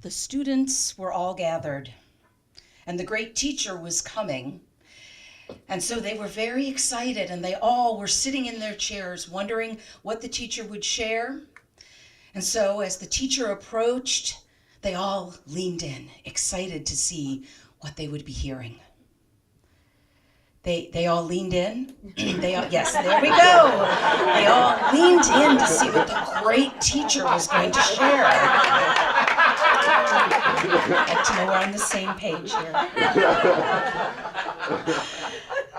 The students were all gathered, and the great teacher was coming. And so they were very excited, and they all were sitting in their chairs wondering what the teacher would share. And so as the teacher approached, they all leaned in, excited to see what they would be hearing. They all leaned in. Yes, there we go. They all leaned in to see what the great teacher was going to share. Get to know we're on the same page here.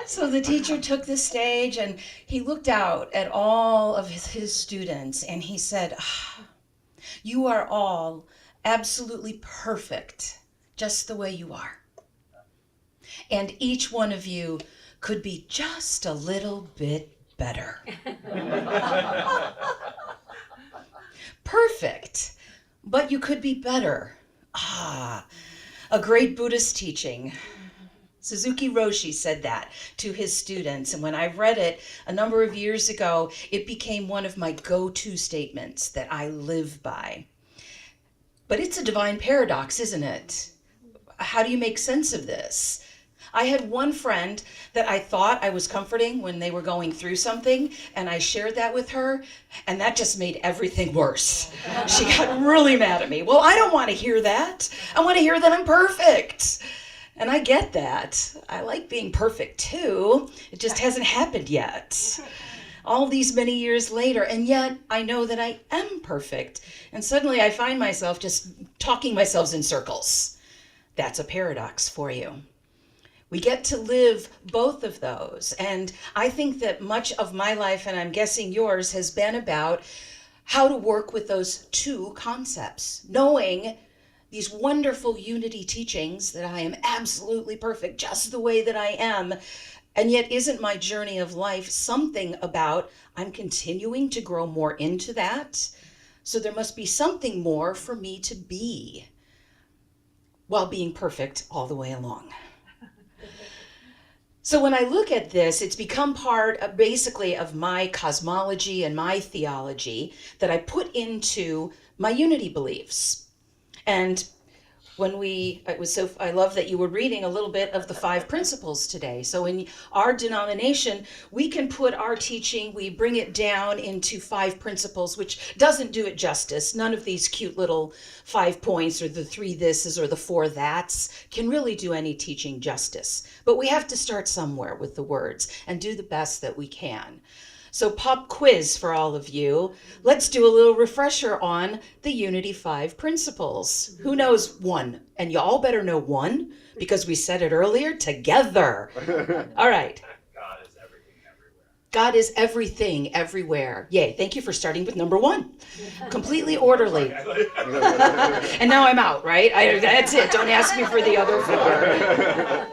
So the teacher took the stage and he looked out at all of his students and he said, "You are all absolutely perfect, just the way you are. And each one of you could be just a little bit better." Perfect, but you could be better. A great Buddhist teaching. Suzuki Roshi said that to his students, and when I read it a number of years ago, it became one of my go-to statements that I live by. But it's a divine paradox, isn't it? How do you make sense of this? I had one friend that I thought I was comforting when they were going through something, and I shared that with her, and that just made everything worse. She got really mad at me. Well, I don't want to hear that. I want to hear that I'm perfect. And I get that. I like being perfect too. It just hasn't happened yet. All these many years later, and yet I know that I am perfect. And suddenly I find myself just talking myself in circles. That's a paradox for you. We get to live both of those. And I think that much of my life, and I'm guessing yours, has been about how to work with those two concepts, knowing these wonderful unity teachings that I am absolutely perfect just the way that I am. And yet isn't my journey of life something about I'm continuing to grow more into that? So there must be something more for me to be while being perfect all the way along. So when I look at this, it's become part of basically of my cosmology and my theology that I put into my unity beliefs. And I love that you were reading a little bit of the 5 principles today. So in our denomination, we can put our teaching, we bring it down into 5 principles, which doesn't do it justice. None of these cute little 5 points or the 3 thises or the 4 that's can really do any teaching justice. But we have to start somewhere with the words and do the best that we can. So pop quiz for all of you. Let's do a little refresher on the Unity 5 principles. Who knows 1? And y'all better know 1 because we said it earlier, together. All right. God is everything everywhere. God is everything everywhere. Yay. Thank you for starting with number 1. Completely orderly. And now I'm out, right? That's it. Don't ask me for the other 4.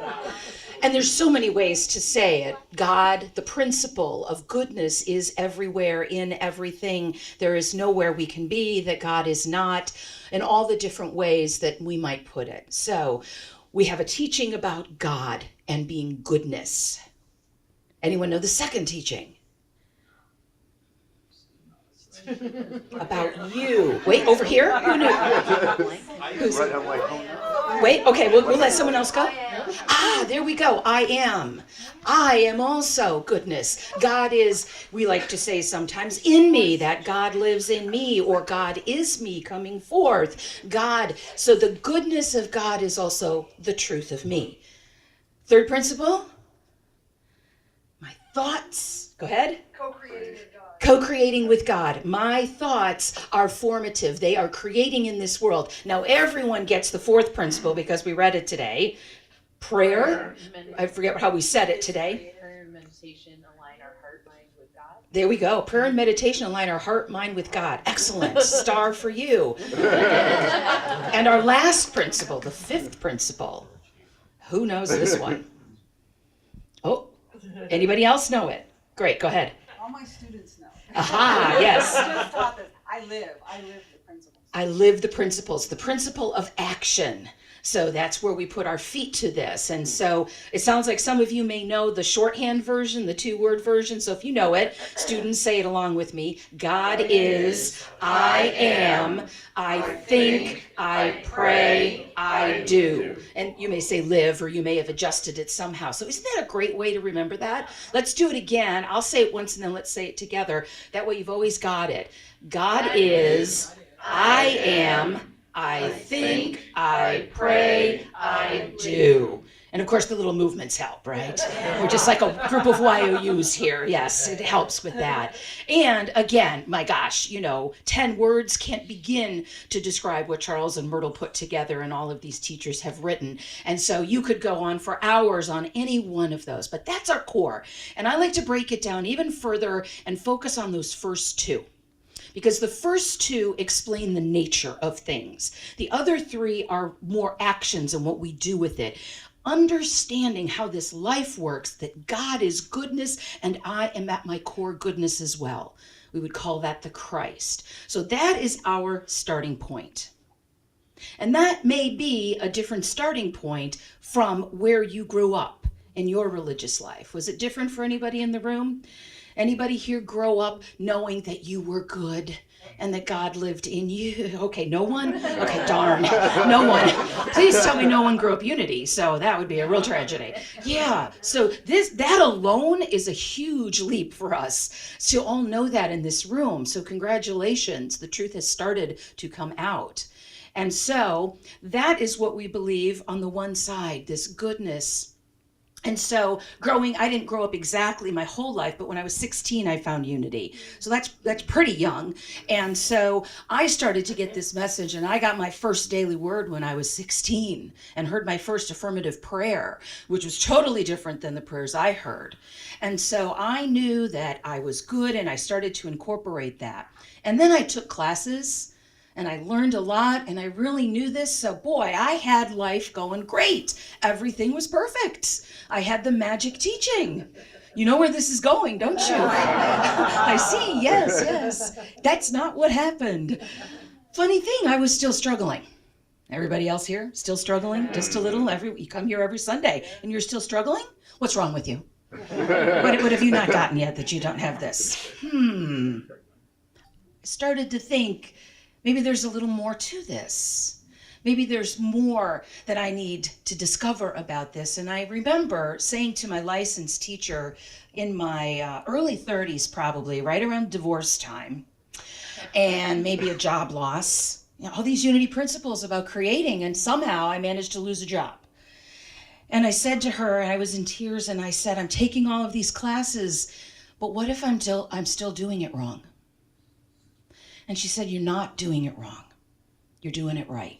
And there's so many ways to say it. God, the principle of goodness, is everywhere in everything. There is nowhere we can be that God is not, in all the different ways that we might put it. So we have a teaching about God and being goodness. Anyone know the second teaching? About you. Wait, over here? Who knew? Who's? Wait, okay, we'll let someone else go. There we go. I am also goodness. God is, we like to say sometimes, in me, that God lives in me, or God is me coming forth. God, so the goodness of God is also the truth of me. Third principle, my thoughts. Go ahead. Co-creating with God. Co-creating with God. My thoughts are formative. They are creating in this world. Now everyone gets the 4th principle because we read it today. Prayer. I forget how we said it today. Prayer and meditation align our heart, mind with God. There we go. Prayer and meditation align our heart, mind with God. Excellent. Star for you. And our last principle, the 5th principle. Who knows this one? Oh, anybody else know it? Great, go ahead. All my students know. Aha, yes. I just taught this. I live the principles. I live the principles. The principle of action. So that's where we put our feet to this. And so it sounds like some of you may know the shorthand version, the 2-word version. So if you know it, students, say it along with me. God is, I am, I think, I pray, I do. And you may say live, or you may have adjusted it somehow. So isn't that a great way to remember that? Let's do it again. I'll say it once and then let's say it together. That way you've always got it. God is, I am, I think, I pray, I do. And of course the little movements help, right? We're just like a group of YOUs here. Yes, it helps with that. And again, my gosh, 10 words can't begin to describe what Charles and Myrtle put together and all of these teachers have written. And so you could go on for hours on any one of those, but that's our core. And I like to break it down even further and focus on those first 2. Because the first 2 explain the nature of things. The other 3 are more actions and what we do with it. Understanding how this life works, that God is goodness and I am at my core goodness as well. We would call that the Christ. So that is our starting point. And that may be a different starting point from where you grew up in your religious life. Was it different for anybody in the room? Anybody here grow up knowing that you were good and that God lived in you? Okay, no one? Okay, darn, no one. Please tell me no one grew up Unity, so that would be a real tragedy. Yeah, so that alone is a huge leap for us to all know that in this room. So congratulations, the truth has started to come out. And so that is what we believe on the one side, this goodness. And so I didn't grow up exactly my whole life, but when I was 16, I found Unity. So that's pretty young. And so I started to get this message, and I got my first daily word when I was 16 and heard my first affirmative prayer, which was totally different than the prayers I heard. And so I knew that I was good, and I started to incorporate that. And then I took classes, and I learned a lot, and I really knew this. So boy, I had life going great. Everything was perfect. I had the magic teaching. You know where this is going, don't you? I see, yes. That's not what happened. Funny thing, I was still struggling. Everybody else here still struggling? Just a little? You come here every Sunday, and you're still struggling? What's wrong with you? What have you not gotten yet that you don't have this? I started to think, maybe there's a little more to this. Maybe there's more that I need to discover about this. And I remember saying to my licensed teacher in my early 30s, probably, right around divorce time, and maybe a job loss, all these Unity principles about creating, and somehow I managed to lose a job. And I said to her, and I was in tears, and I said, I'm taking all of these classes, but what if I'm still doing it wrong? And she said, you're not doing it wrong. You're doing it right.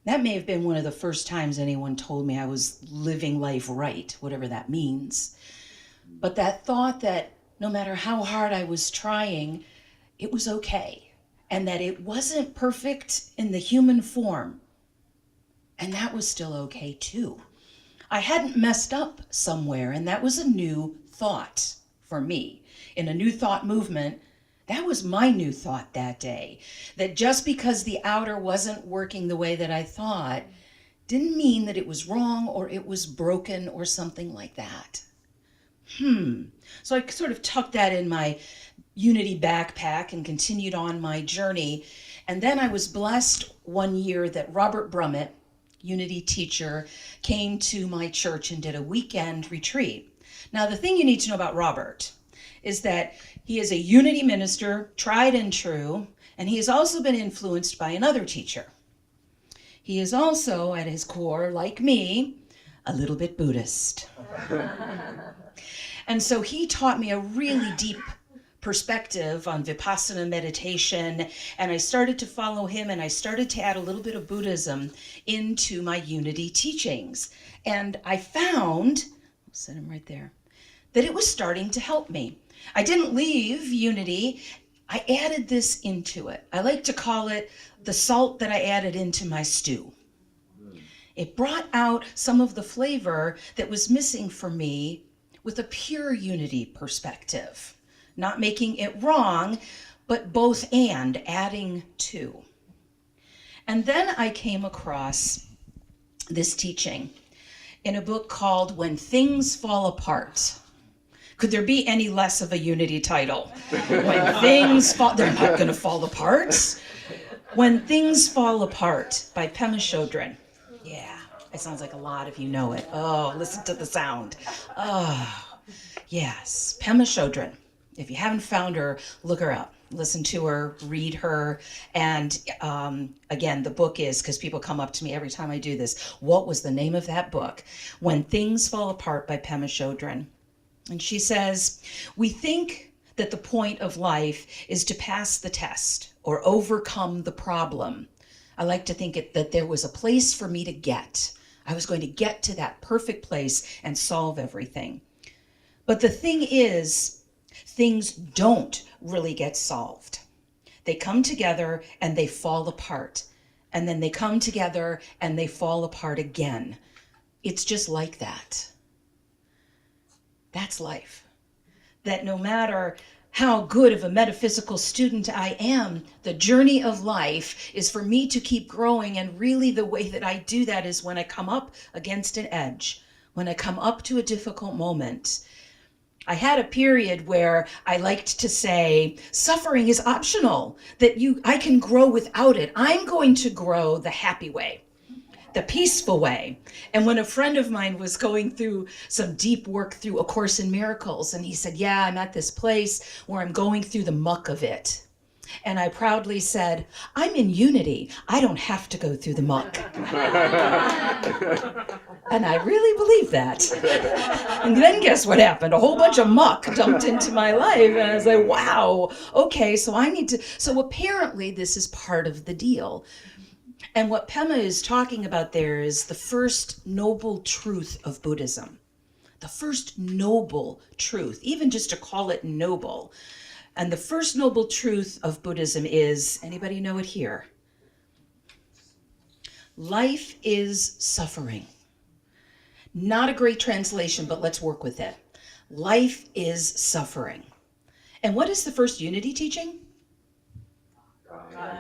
That may have been one of the first times anyone told me I was living life right, whatever that means. But that thought that no matter how hard I was trying, it was okay. And that it wasn't perfect in the human form. And that was still okay too. I hadn't messed up somewhere, and that was a new thought for me. In a new thought movement, that was my new thought that day. That just because the outer wasn't working the way that I thought, didn't mean that it was wrong or it was broken or something like that. So I sort of tucked that in my Unity backpack and continued on my journey. And then I was blessed one year that Robert Brummett, Unity teacher, came to my church and did a weekend retreat. Now, the thing you need to know about Robert is that he is a Unity minister, tried and true, and he has also been influenced by another teacher. He is also, at his core, like me, a little bit Buddhist. And so he taught me a really deep perspective on Vipassana meditation, and I started to follow him, and I started to add a little bit of Buddhism into my Unity teachings. And I found, I'll set him right there, that it was starting to help me. I didn't leave Unity. I added this into it. I like to call it the salt that I added into my stew. It brought out some of the flavor that was missing for me with a pure Unity perspective. Not making it wrong, but both and, adding to. And then I came across this teaching in a book called When Things Fall Apart. Could there be any less of a unity title? When things fall, they're not going to fall apart. When Things Fall Apart by Pema Chodron. Yeah, it sounds like a lot of you know it. Oh, listen to the sound. Oh, yes, Pema Chodron. If you haven't found her, look her up. Listen to her, read her. And again, the book is, because people come up to me every time I do this, what was the name of that book? When Things Fall Apart by Pema Chodron. And she says, we think that the point of life is to pass the test or overcome the problem. I like to think that there was a place for me to get. I was going to get to that perfect place and solve everything. But the thing is, things don't really get solved. They come together and they fall apart. And then they come together and they fall apart again. It's just like that. That's life. That no matter how good of a metaphysical student I am, the journey of life is for me to keep growing. And really the way that I do that is when I come up against an edge, when I come up to a difficult moment. I had a period where I liked to say, suffering is optional, that I can grow without it. I'm going to grow the happy way, the peaceful way. And when a friend of mine was going through some deep work through A Course in Miracles, and he said, yeah, I'm at this place where I'm going through the muck of it. And I proudly said, I'm in unity. I don't have to go through the muck. And I really believe that. And then guess what happened? A whole bunch of muck dumped into my life. And I was like, wow, okay, so apparently this is part of the deal. And what Pema is talking about there is the first noble truth of Buddhism. The first noble truth, even just to call it noble. And the first noble truth of Buddhism is, anybody know it here? Life is suffering. Not a great translation, but let's work with it. Life is suffering. And what is the first unity teaching?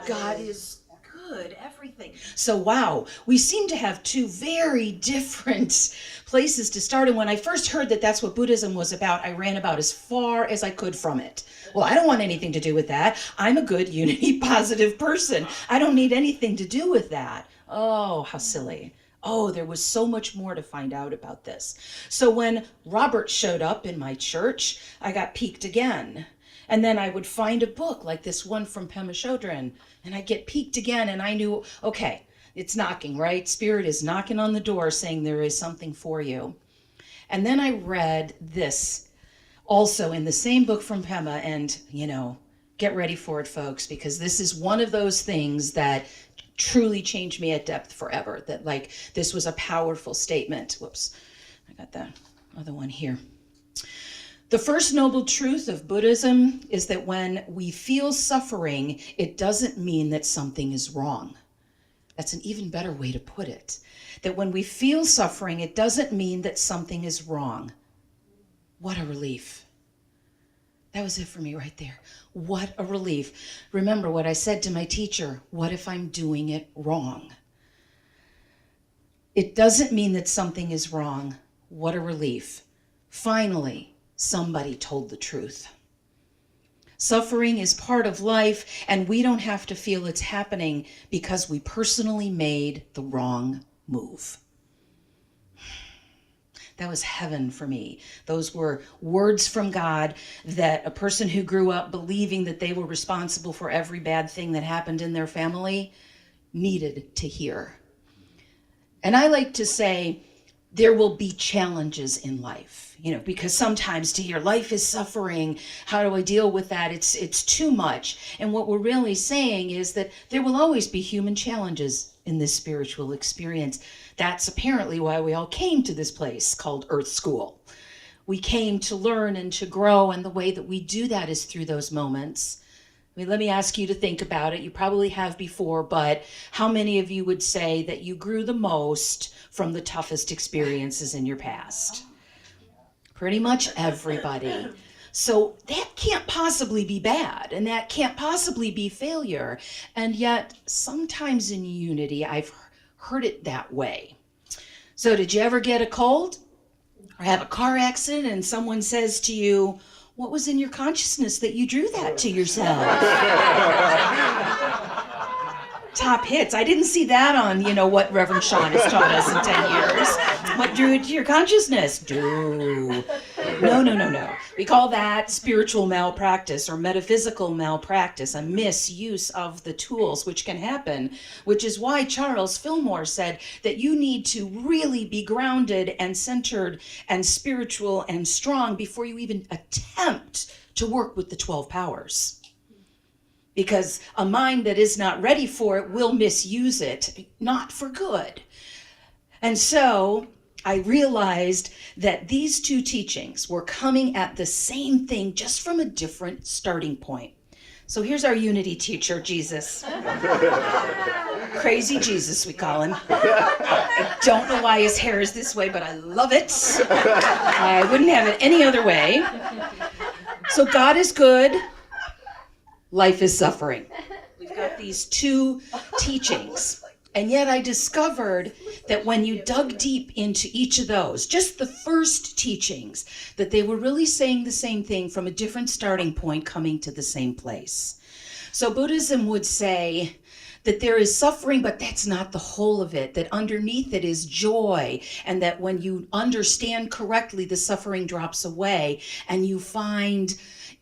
God is good, everything. So wow, we seem to have two very different places to start. And when I first heard that that's what Buddhism was about, I ran about as far as I could from it. Well, I don't want anything to do with that. I'm a good unity positive person. I don't need anything to do with that. Oh, how silly. Oh, there was so much more to find out about this. So when Robert showed up in my church, I got piqued again. And then I would find a book like this one from Pema Chodron, and I'd get piqued again, and I knew, okay, it's knocking, right? Spirit is knocking on the door saying there is something for you. And then I read this also in the same book from Pema, and, get ready for it, folks, because this is one of those things that truly changed me at depth forever, that this was a powerful statement. Whoops, I got the other one here. The first noble truth of Buddhism is that when we feel suffering, it doesn't mean that something is wrong. That's an even better way to put it. That when we feel suffering, it doesn't mean that something is wrong. What a relief. That was it for me right there. What a relief. Remember what I said to my teacher, what if I'm doing it wrong? It doesn't mean that something is wrong. What a relief. Finally, somebody told the truth. Suffering is part of life, and we don't have to feel it's happening because we personally made the wrong move. That was heaven for me. Those were words from God that a person who grew up believing that they were responsible for every bad thing that happened in their family needed to hear. And I like to say there will be challenges in life. Because sometimes to hear life is suffering, how do I deal with that? It's too much. And what we're really saying is that there will always be human challenges in this spiritual experience. That's apparently why we all came to this place called Earth School. We came to learn and to grow, and the way that we do that is through those moments. Let me ask you to think about it. You probably have before, but how many of you would say that you grew the most from the toughest experiences in your past? Pretty much everybody. So that can't possibly be bad, and that can't possibly be failure. And yet, sometimes in unity, I've heard it that way. So did you ever get a cold or have a car accident and someone says to you, what was in your consciousness that you drew that to yourself? Top hits. I didn't see that on, what Reverend Sean has taught us in 10 years. What drew it to your consciousness? No. We call that spiritual malpractice or metaphysical malpractice, a misuse of the tools, which can happen, which is why Charles Fillmore said that you need to really be grounded and centered and spiritual and strong before you even attempt to work with the 12 powers. Because a mind that is not ready for it will misuse it, not for good. And so I realized that these two teachings were coming at the same thing, just from a different starting point. So here's our unity teacher, Jesus. Crazy Jesus, we call him. I don't know why his hair is this way, but I love it. I wouldn't have it any other way. So God is good. Life is suffering. We've got these two teachings. And yet I discovered that when you dug deep into each of those, just the first teachings, that they were really saying the same thing from a different starting point, coming to the same place. So Buddhism would say that there is suffering, but that's not the whole of it, that underneath it is joy, and that when you understand correctly, the suffering drops away, and you find,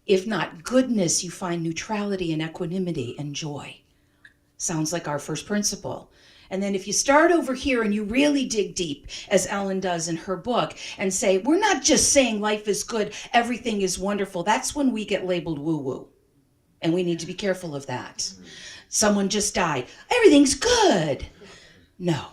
if not goodness, you find neutrality and equanimity and joy. Sounds like our first principle. And then if you start over here and you really dig deep, as Ellen does in her book, and say, we're not just saying life is good, everything is wonderful, that's when we get labeled woo-woo. And we need to be careful of that. Someone just died, everything's good. No.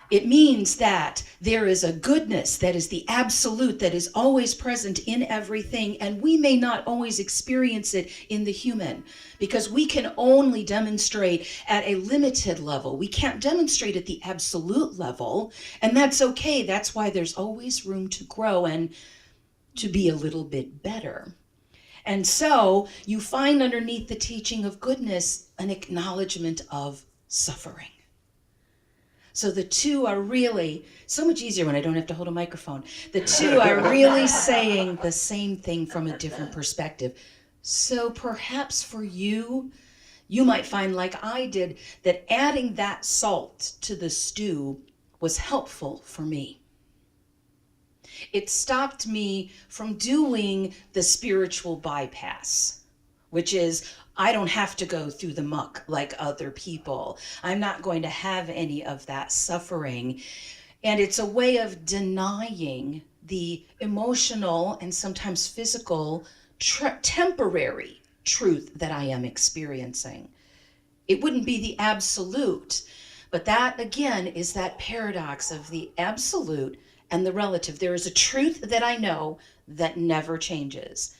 It means that there is a goodness that is the absolute, that is always present in everything, and we may not always experience it in the human, because we can only demonstrate at a limited level. We can't demonstrate at the absolute level, and that's okay. That's why there's always room to grow and to be a little bit better. And so you find underneath the teaching of goodness an acknowledgement of suffering. So the two are really, so much easier when I don't have to hold a microphone. The two are really saying the same thing from a different perspective. So perhaps for you, you might find, like I did, that adding that salt to the stew was helpful for me. It stopped me from doing the spiritual bypass, which is, I don't have to go through the muck like other people. I'm not going to have any of that suffering. And it's a way of denying the emotional and sometimes physical temporary truth that I am experiencing. It wouldn't be the absolute, but that again is that paradox of the absolute and the relative. There is a truth that I know that never changes.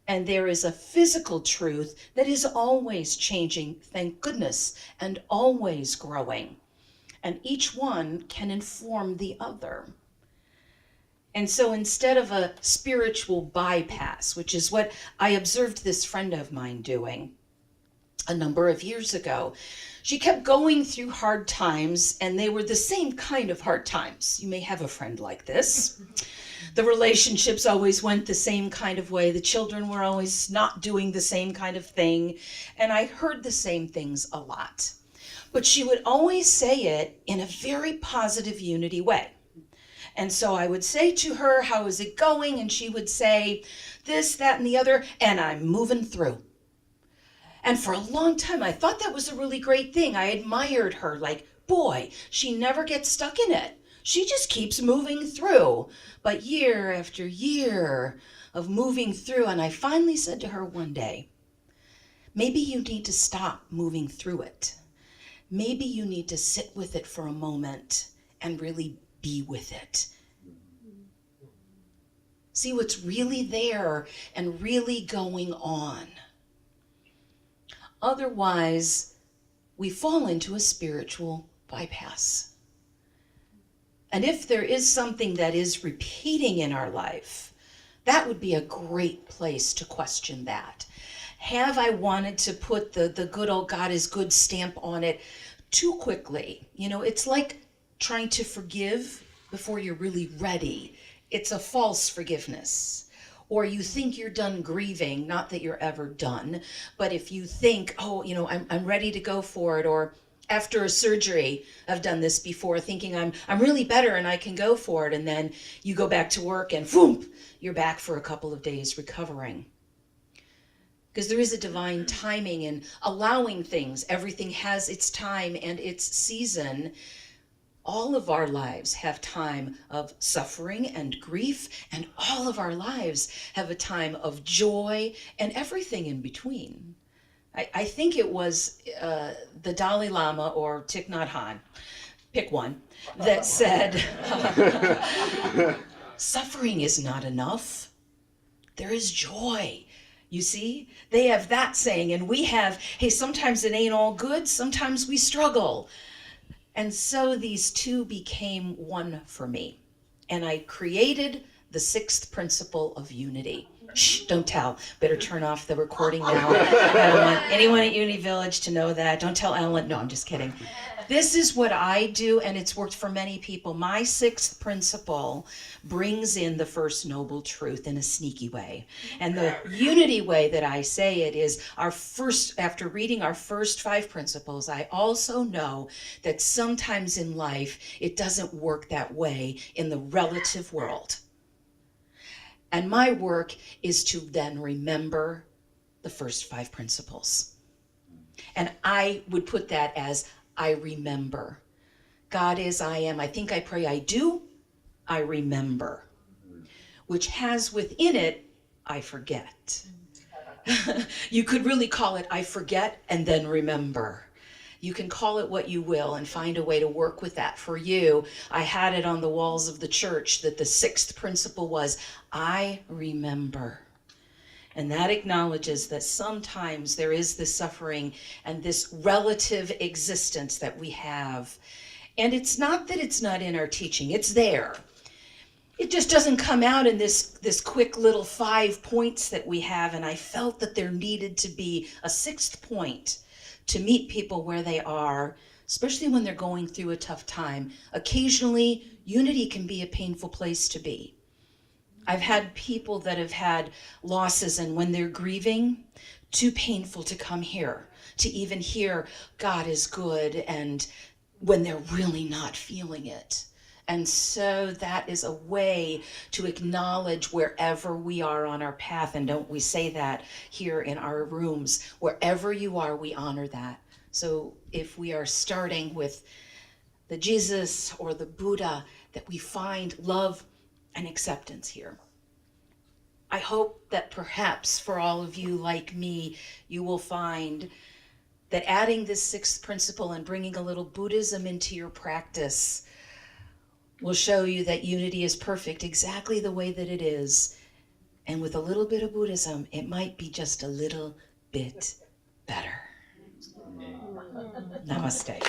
And there is a physical truth that is always changing, thank goodness, and always growing. And each one can inform the other. And so instead of a spiritual bypass, which is what I observed this friend of mine doing a number of years ago, she kept going through hard times, and they were the same kind of hard times. You may have a friend like this. The relationships always went the same kind of way. The children were always not doing the same kind of thing. And I heard the same things a lot. But she would always say it in a very positive unity way. And so I would say to her, how is it going? And she would say this, that, and the other, and I'm moving through. And for a long time, I thought that was a really great thing. I admired her, like, boy, she never gets stuck in it. She just keeps moving through. But year after year of moving through, and I finally said to her one day, maybe you need to stop moving through it. Maybe you need to sit with it for a moment and really be with it. See what's really there and really going on. Otherwise, we fall into a spiritual bypass. And if there is something that is repeating in our life, That would be a great place to question that. Have I wanted to put the good old God is good stamp on it too quickly? It's like trying to forgive before you're really ready. It's a false forgiveness. Or you think you're done grieving, not that you're ever done, but if you think, I'm ready to go for it, or after a surgery, I've done this before, thinking I'm really better and I can go for it, and then you go back to work and boom, you're back for a couple of days recovering. Because there is a divine timing in allowing things. Everything has its time and its season. All of our lives have time of suffering and grief, and all of our lives have a time of joy and everything in between. I think it was the Dalai Lama or Thich Nhat Hanh, pick one, that said, suffering is not enough. There is joy. You see, they have that saying, and we have, hey, sometimes it ain't all good, sometimes we struggle. And so these two became one for me. And I created the sixth principle of unity. Shh, don't tell. Better turn off the recording now. I don't want anyone at Unity Village to know that. Don't tell Ellen. No, I'm just kidding. This is what I do, and it's worked for many people. My sixth principle brings in the first noble truth in a sneaky way. And the unity way that I say it is after reading our first 5 principles, I also know that sometimes in life, it doesn't work that way in the relative world. And my work is to then remember the first 5 principles. And I would put that as I remember. God is, I am, I think, I pray, I do, I remember. Which has within it, I forget. You could really call it, I forget and then remember. You can call it what you will and find a way to work with that. For you, I had it on the walls of the church that the 6th principle was, I remember. And that acknowledges that sometimes there is this suffering and this relative existence that we have. And it's not that it's not in our teaching, it's there. It just doesn't come out in this quick little 5 points that we have. And I felt that there needed to be a 6th point to meet people where they are, especially when they're going through a tough time. Occasionally, unity can be a painful place to be. I've had people that have had losses, and when they're grieving, too painful to come here, to even hear God is good, and when they're really not feeling it. And so that is a way to acknowledge wherever we are on our path, and don't we say that here in our rooms, wherever you are, we honor that. So if we are starting with the Jesus or the Buddha, that we find love and acceptance here. I hope that perhaps for all of you like me, you will find that adding this 6th principle and bringing a little Buddhism into your practice will show you that unity is perfect exactly the way that it is. And with a little bit of Buddhism, it might be just a little bit better. Namaste.